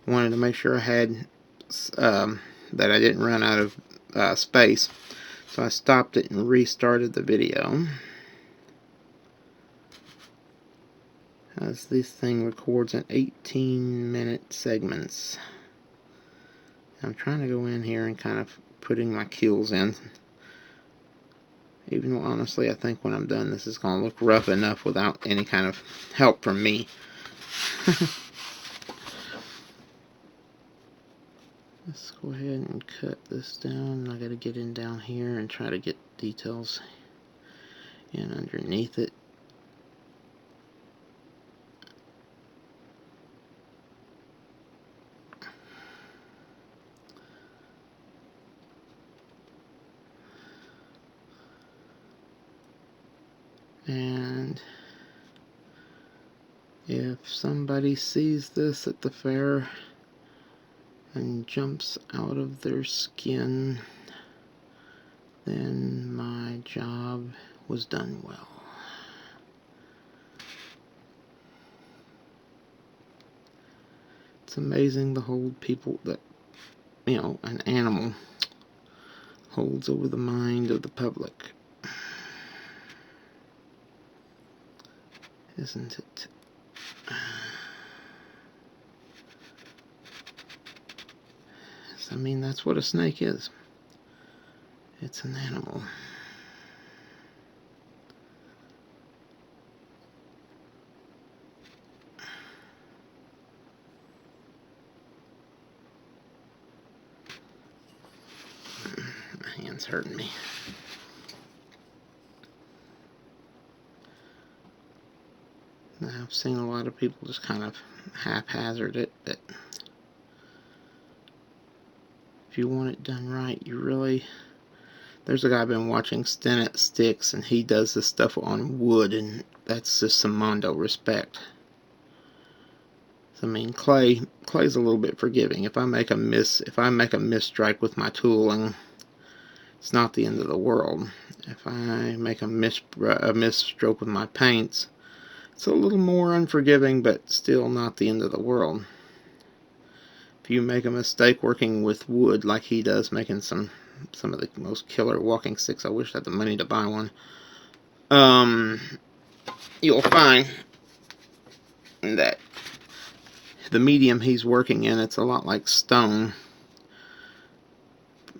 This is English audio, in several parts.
wanted to make sure I had that I didn't run out of space. So I stopped it and restarted the video. As this thing records in 18-minute segments. I'm trying to go in here and kind of putting my kills in. Even though honestly I think when I'm done this is going to look rough enough without any kind of help from me. Let's go ahead and cut this down. I got to get in down here and try to get details in underneath it. And if somebody sees this at the fair and jumps out of their skin, then my job was done well. It's amazing the hold people that, an animal holds over the mind of the public. Isn't it? I mean, that's what a snake is. It's an animal. My hand's hurting me. Now, I've seen a lot of people just kind of haphazard it, but if you want it done right, you really... There's a guy I've been watching, Stennett Sticks, and he does this stuff on wood, and that's just some mondo respect. So, I mean, clay's a little bit forgiving. If I make a misstrike with my tooling, it's not the end of the world. If I make a misstroke with my paints, it's a little more unforgiving, but still not the end of the world. If you make a mistake working with wood like he does, making some of the most killer walking sticks, I wish I had the money to buy one, you'll find that the medium he's working in, it's a lot like stone.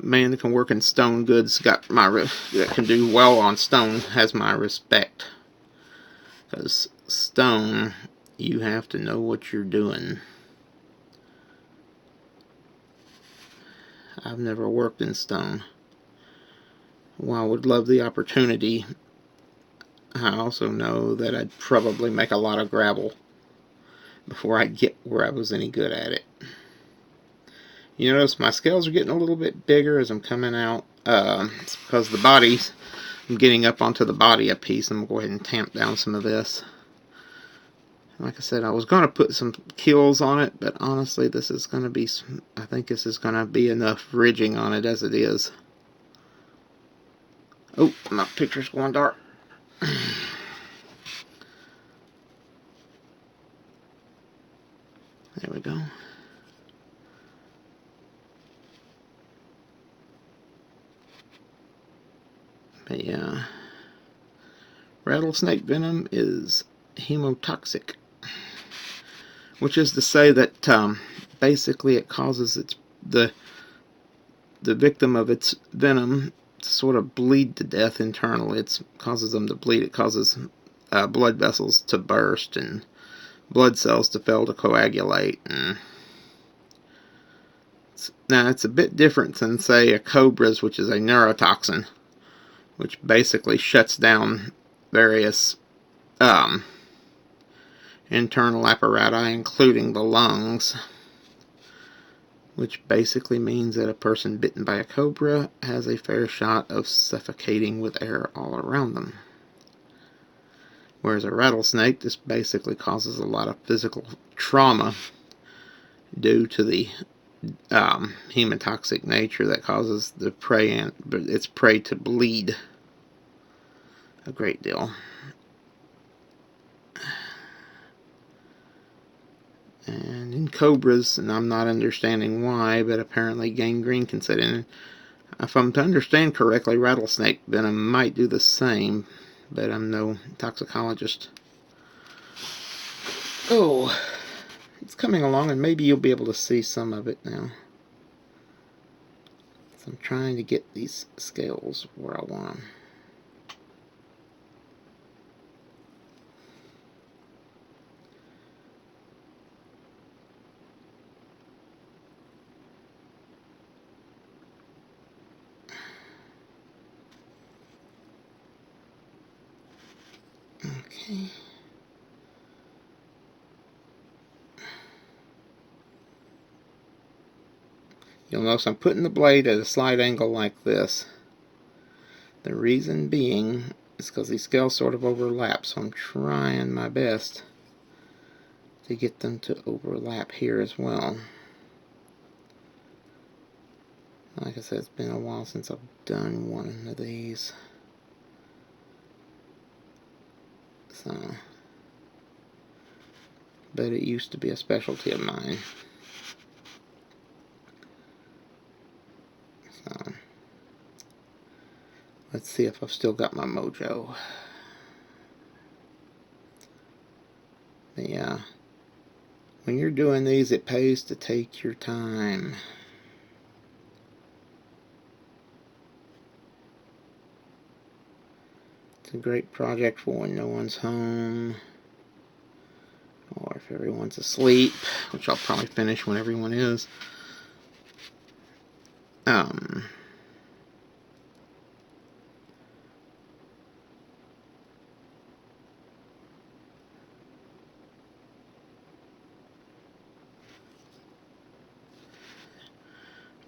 Man that can work in stone goods that can do well on stone has my respect. Because stone, you have to know what you're doing. I've never worked in stone. While I would love the opportunity, I also know that I'd probably make a lot of gravel before I'd get where I was any good at it. You notice my scales are getting a little bit bigger as I'm coming out. It's because the bodies, I'm getting up onto the body a piece. I'm going to go ahead and tamp down some of this. Like I said, I was going to put some kills on it, but honestly, this is going to be, I think this is going to be enough ridging on it as it is. Oh, my picture's going dark. There we go. But yeah, rattlesnake venom is hemotoxic, which is to say that basically it causes the victim of its venom to sort of bleed to death internally. It causes them to bleed. It causes blood vessels to burst and blood cells to fail to coagulate. And now it's a bit different than, say, a cobra's, which is a neurotoxin, which basically shuts down various internal apparatus, including the lungs, which basically means that a person bitten by a cobra has a fair shot of suffocating with air all around them. Whereas a rattlesnake just basically causes a lot of physical trauma due to the hemotoxic nature that causes the its prey to bleed a great deal. And in cobras, and I'm not understanding why, but apparently gangrene can set in. If I'm to understand correctly, rattlesnake venom might do the same, but I'm no toxicologist. Oh, it's coming along, and maybe you'll be able to see some of it now. So I'm trying to get these scales where I want them. Okay. You'll notice I'm putting the blade at a slight angle like this. The reason being is because these scales sort of overlap, so I'm trying my best to get them to overlap here as well. Like I said, it's been a while since I've done one of these. So, but it used to be a specialty of mine. So, let's see if I've still got my mojo. But yeah, when you're doing these, it pays to take your time. It's a great project for when no one's home, or if everyone's asleep, which I'll probably finish when everyone is.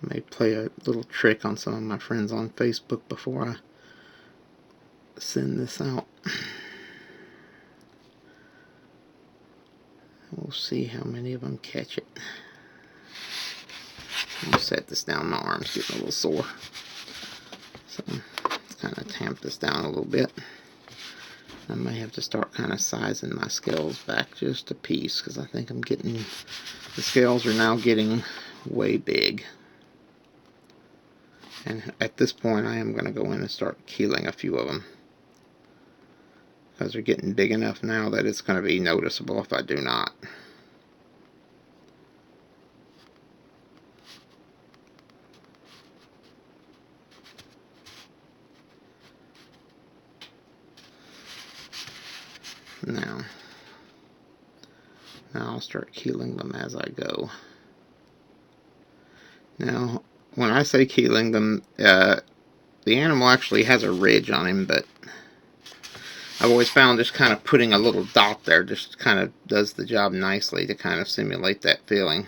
May play a little trick on some of my friends on Facebook before I send this out. We'll see how many of them catch it. I'll set this down. My arm's getting a little sore, so let's kind of tamp this down a little bit. I may have to start kind of sizing my scales back just a piece, because I think I'm getting, the scales are now getting way big. And at this point I am going to go in and start keeling a few of them, because they're getting big enough now that it's going to be noticeable if I do not. Now I'll start keeling them as I go. Now, when I say keeling them, the animal actually has a ridge on him, but I've always found just kind of putting a little dot there just kind of does the job nicely to kind of simulate that feeling.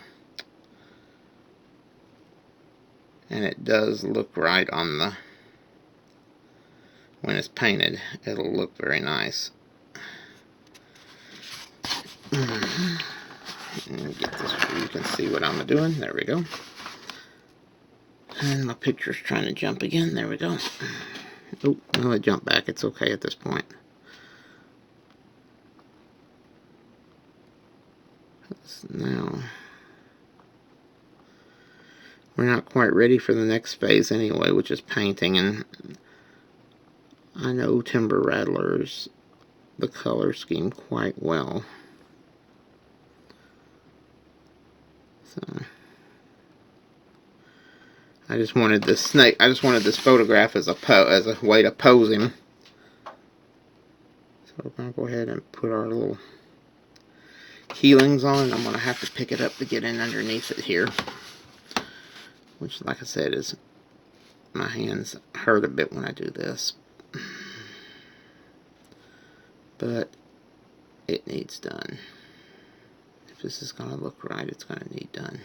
And it does look right on the, when it's painted, it'll look very nice. And get this so you can see what I'm doing. There we go. And my picture's trying to jump again. There we go. Oh, no, it jumped back. It's okay at this point. Now, we're not quite ready for the next phase anyway, which is painting. And I know Timber Rattlers, the color scheme quite well. So, I just wanted this snake. I just wanted this photograph as a way to pose him. So we're gonna go ahead and put our little keelings on. I'm gonna have to pick it up to get in underneath it here, which, like I said, is my hands hurt a bit when I do this, but it needs done. If this is gonna look right, it's gonna need done.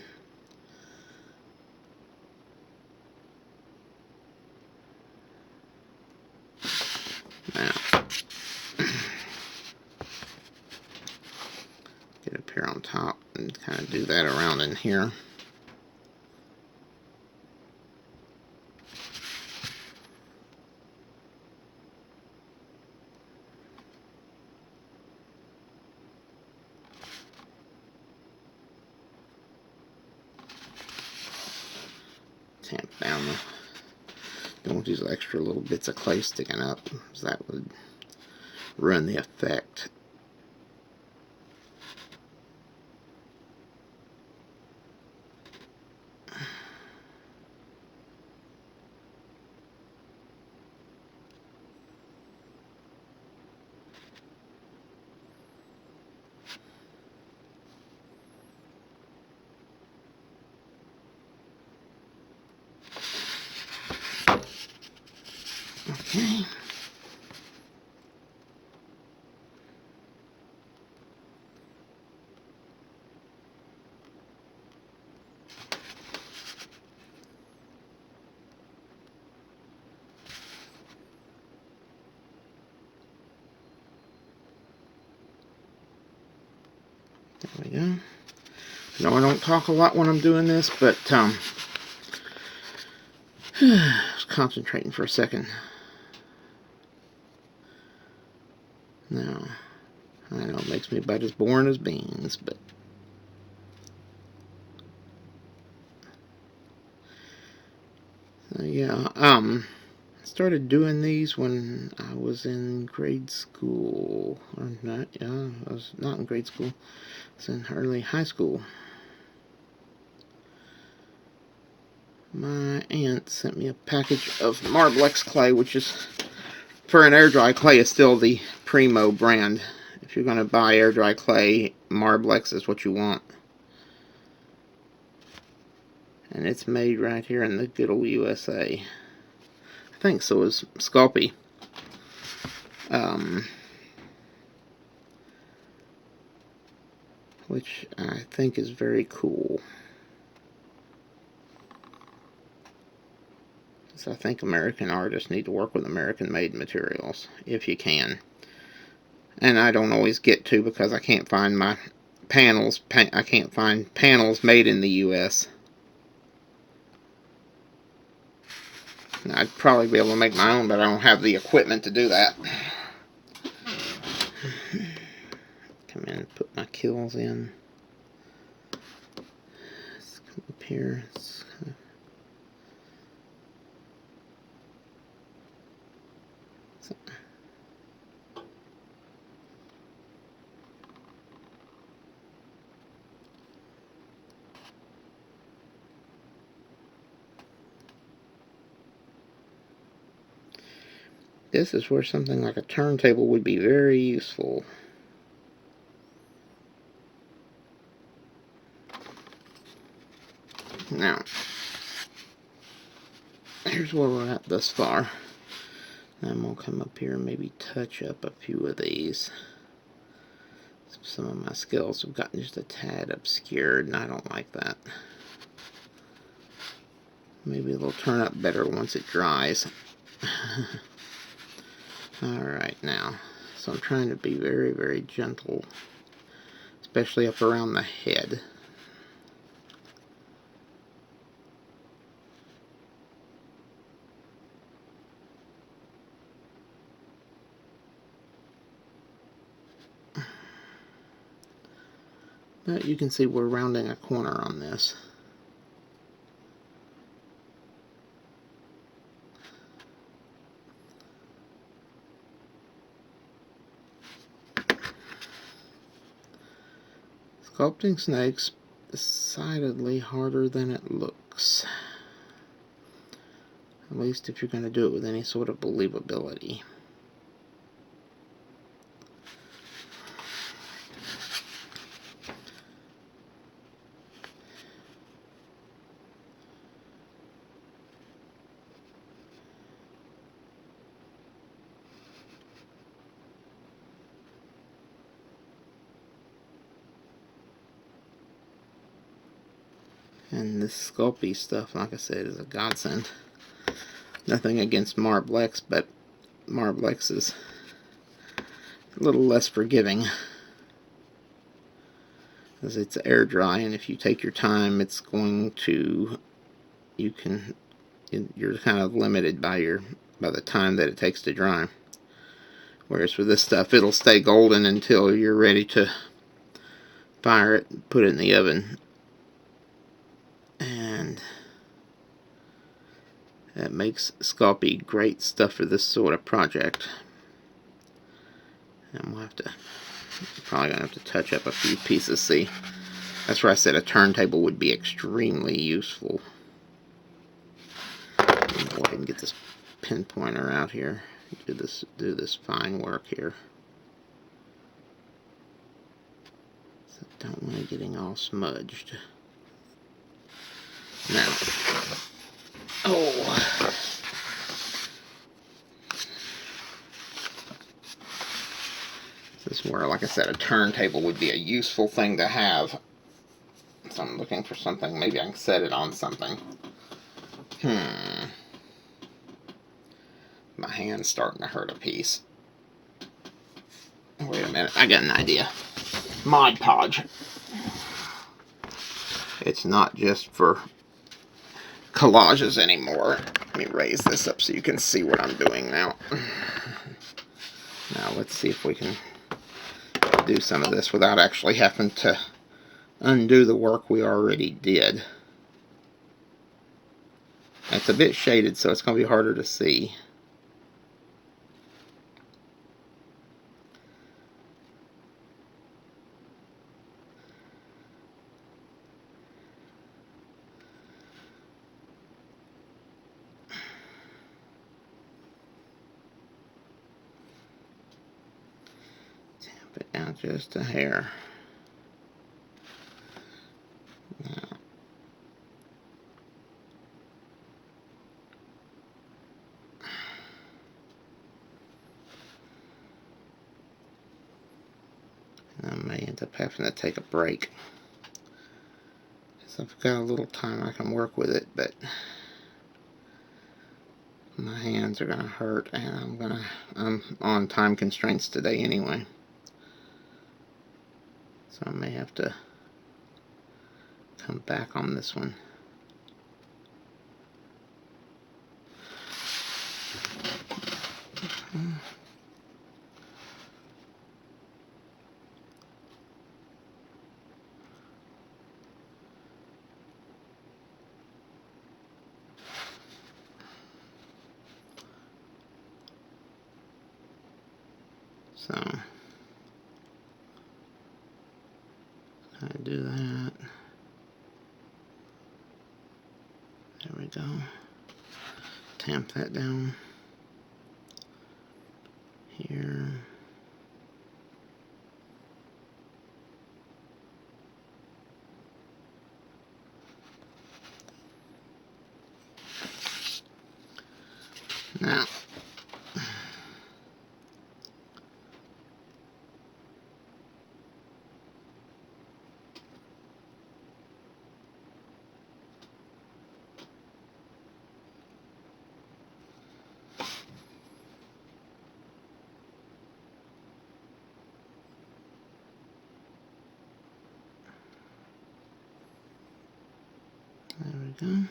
Now, get up here on top and kind of do that around in here. tamp down the, don't want these extra little bits of clay sticking up, because that would ruin the effect. Okay. There we go. No, I don't talk a lot when I'm doing this, but I was concentrating for a second. Now, I know it makes me about as boring as beans, but yeah, I started doing these when I was in grade school, or not, yeah, I was not in grade school, I was in early high school. My aunt sent me a package of Marblex clay, which is, for an air dry clay, is still the primo brand. If you're going to buy air dry clay, Marblex is what you want. And it's made right here in the good old USA. I think so is Sculpey. Which I think is very cool. So I think American artists need to work with American-made materials, if you can. And I don't always get to, because I can't find my panels. I can't find panels made in the U.S. I'd probably be able to make my own, but I don't have the equipment to do that. Come in and put my kills in. Let's come up here. This is where something like a turntable would be very useful. Now, here's where we're at thus far. I'm going to come up here and maybe touch up a few of these. Some of my skills have gotten just a tad obscured, and I don't like that. Maybe they'll turn up better once it dries. Alright, now, so I'm trying to be very, very gentle, especially up around the head. But you can see we're rounding a corner on this. Sculpting snakes decidedly harder than it looks. At least if you're going to do it with any sort of believability. And this Sculpey stuff, like I said, is a godsend. Nothing against Marblex, but Marblex is a little less forgiving, as it's air dry, and if you take your time, it's going to, you're kind of limited by the time that it takes to dry. Whereas for this stuff, it'll stay golden until you're ready to fire it and put it in the oven. And That makes Sculpey great stuff for this sort of project. And we'll have to, probably gonna have to touch up a few pieces. See, that's where I said a turntable would be extremely useful. Go ahead and get this pinpointer out here. Do this fine work here. So I don't want it getting all smudged. Now, oh. This is where, like I said, a turntable would be a useful thing to have. So I'm looking for something. Maybe I can set it on something. My hand's starting to hurt a piece. Wait a minute. I got an idea. Mod Podge. It's not just for collages anymore. Let me raise this up so you can see what I'm doing now. Now let's see if we can do some of this without actually having to undo the work we already did. It's a bit shaded, so it's going to be harder to see. Tamp it down just a hair. Now, I may end up having to take a break. So I've got a little time I can work with it, but my hands are going to hurt, and I'm on time constraints today anyway. So I may have to come back on this one. So I do that. There we go. Tamp that down here. Now, there we go.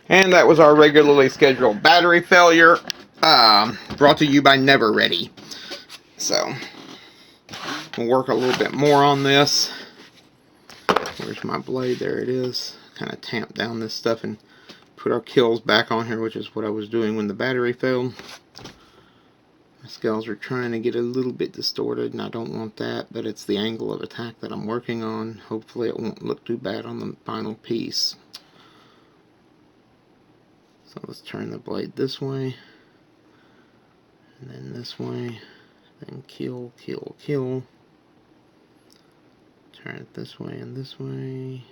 And that was our regularly scheduled battery failure, brought to you by Never Ready. So, we'll work a little bit more on this. Where's my blade? There it is. Kind of tamp down this stuff and put our kills back on here, which is what I was doing when the battery failed. My scales are trying to get a little bit distorted, and I don't want that, but it's the angle of attack that I'm working on. Hopefully it won't look too bad on the final piece. So let's turn the blade this way, and then this way, then kill, kill, kill. Turn it this way and this way,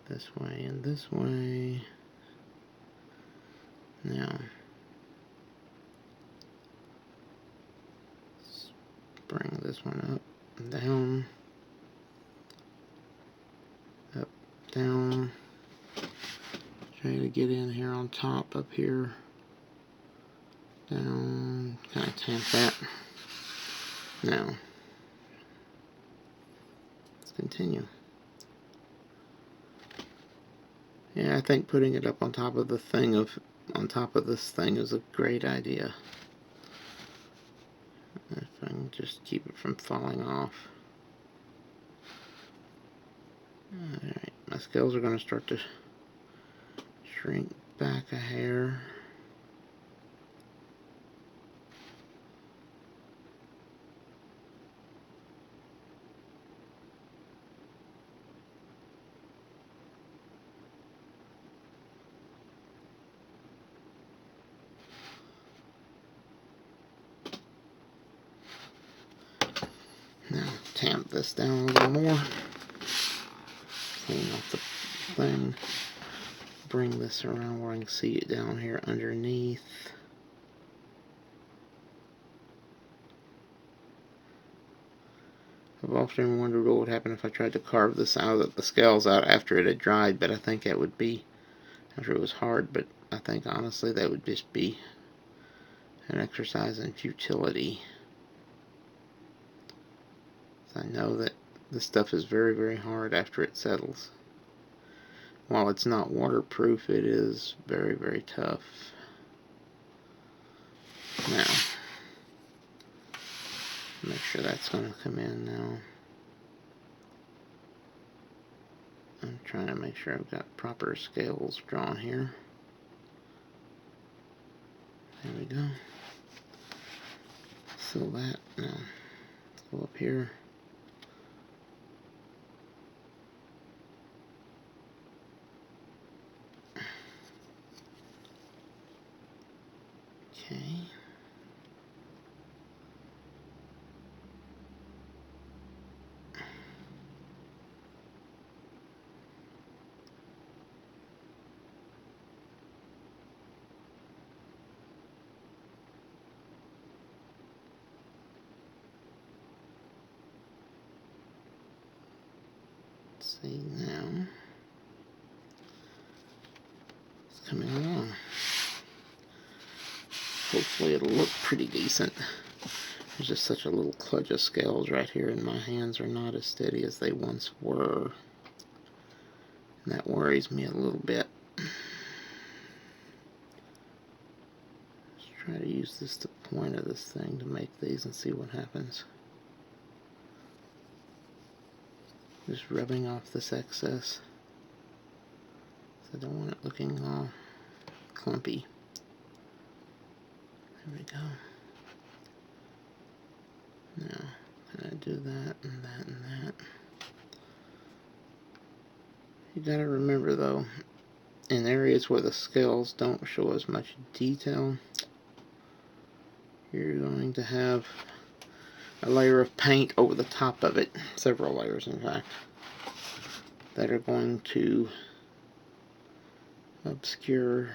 this way and this way. Now, let's bring this one up, down, up, down. Try to get in here on top, up here. down, kind of tamp that. Now, let's continue. Yeah, I think putting it up on top of the thing on top of this thing is a great idea. If I can just keep it from falling off. Alright, my scales are going to start to shrink back a hair. Now tamp this down a little more. Clean off the thing. Bring this around where I can see it down here underneath. I've often wondered what would happen if I tried to carve this out, the scales out after it had dried, but I think that would be, after it was hard, but I think honestly that would just be an exercise in futility. I know that this stuff is very, very hard after it settles. While it's not waterproof, it is very, very tough. Now, make sure that's going to come in now. I'm trying to make sure I've got proper scales drawn here. There we go. Seal that. Now, let's go up here. Okay. Let's see now. It's coming along. Hopefully it'll look pretty decent. There's just such a little clutch of scales right here, and my hands are not as steady as they once were. And that worries me a little bit. Let's try to use the point of this thing to make these and see what happens. Just rubbing off this excess. I don't want it looking all clumpy. There we go. Now, can I do that and that and that? You gotta remember though, in areas where the scales don't show as much detail, you're going to have a layer of paint over the top of it, several layers in fact, that are going to obscure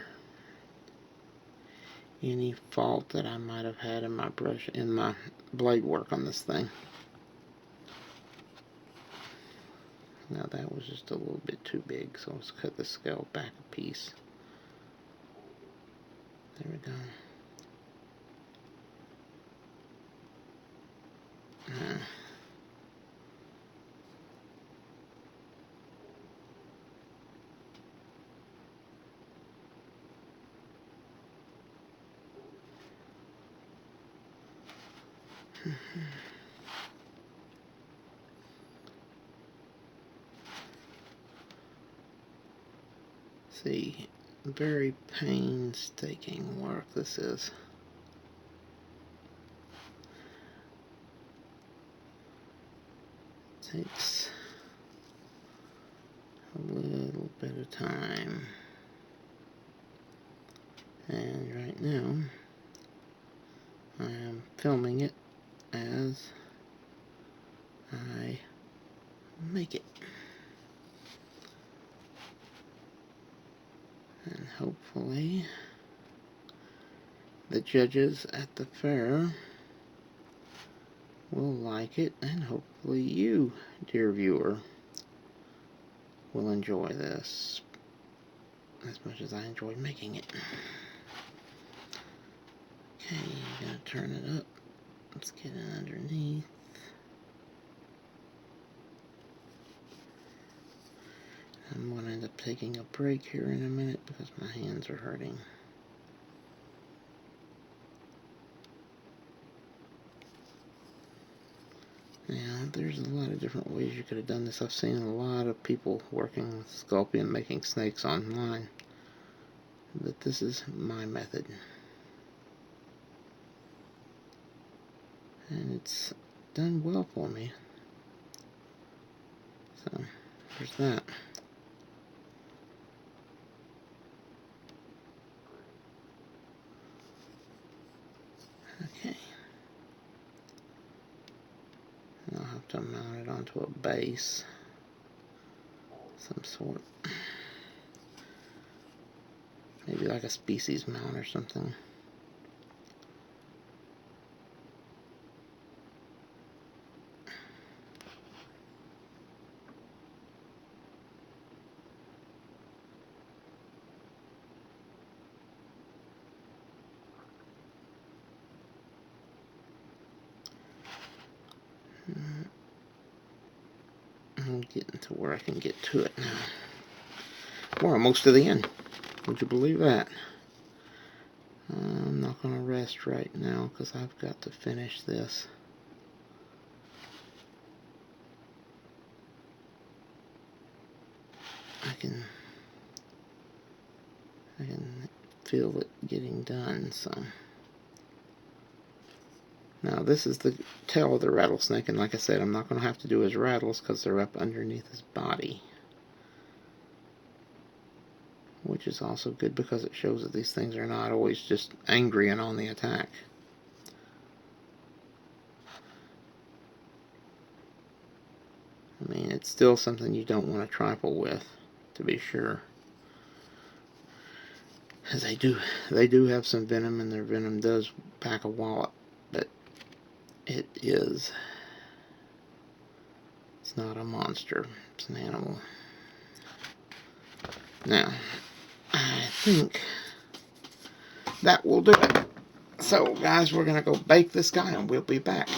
any fault that I might have had in my brush, in my blade work on this thing. Now that was just a little bit too big, so let's cut the scale back a piece. There we go. See, very painstaking work this is. Takes a little bit of time. And right now, I am filming it as I make it. And hopefully, the judges at the fair will like it, and hopefully you, dear viewer, will enjoy this as much as I enjoyed making it. Okay, gotta turn it up. Let's get it underneath. I'm going to end up taking a break here in a minute because my hands are hurting. Now, there's a lot of different ways you could have done this. I've seen a lot of people working with Sculpey making snakes online, but this is my method. And it's done well for me. So, there's that. Okay. I'll have to mount it onto a base. Some sort. Maybe like a species mount or something. I'm getting to where I can get to it now. We're almost to the end. Would you believe that? I'm not going to rest right now because I've got to finish this. I can feel it getting done. So now this is the tail of the rattlesnake, and like I said, I'm not going to have to do his rattles because they're up underneath his body, which is also good because it shows that these things are not always just angry and on the attack. I mean, it's still something you don't want to trifle with, to be sure. As they do have some venom, and their venom does pack a wallop, but it's not a monster, it's an animal. Now, I think that will do it. So, guys, we're going to go bake this guy, and we'll be back.